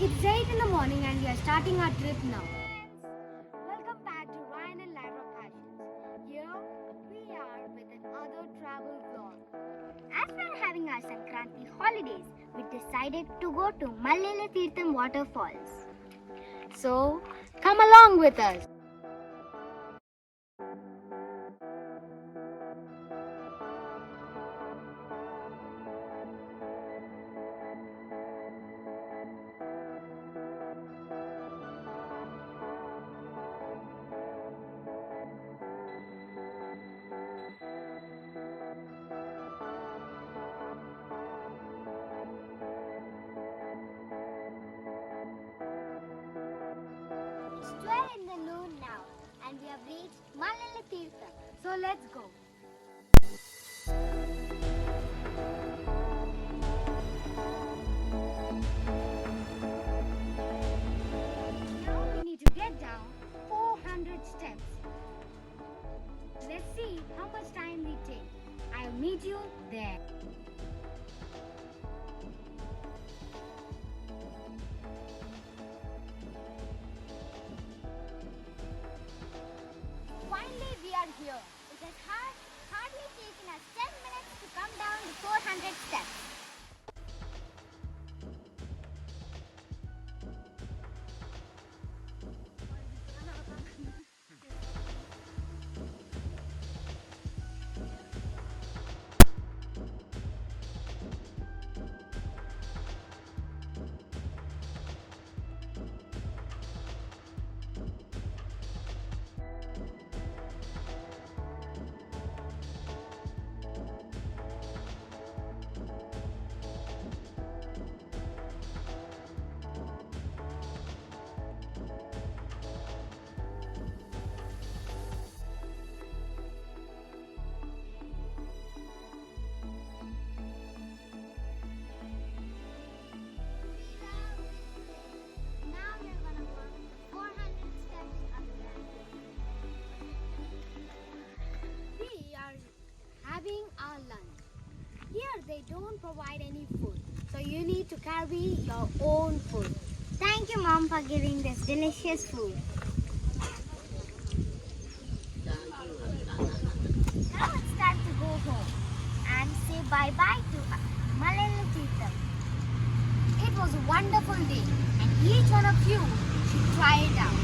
It's 8 in the morning and we are starting our trip now. Welcome back to Ryan and Lyra Passions. Here we are with another travel vlog. As we are having our Sankranti holidays, we decided to go to Mallele Tirtham waterfalls. So come along with us. It's 12 in the noon now and we have reached Mallele Tirtham. So let's go. Now we need to get down 400 steps. Let's see how much time we take. I'll meet you there. Finally, we are here. It has hardly taken us 10 minutes to come down the 400 steps. Now we are gonna walk 400 steps up there. We are having our lunch. Here they don't provide any food, so you need to carry your own food. Thank you, Mom, for giving this delicious food. Now it's time to go home and say bye-bye to Mallele Tirtham. It was a wonderful day and each one of you should try it out.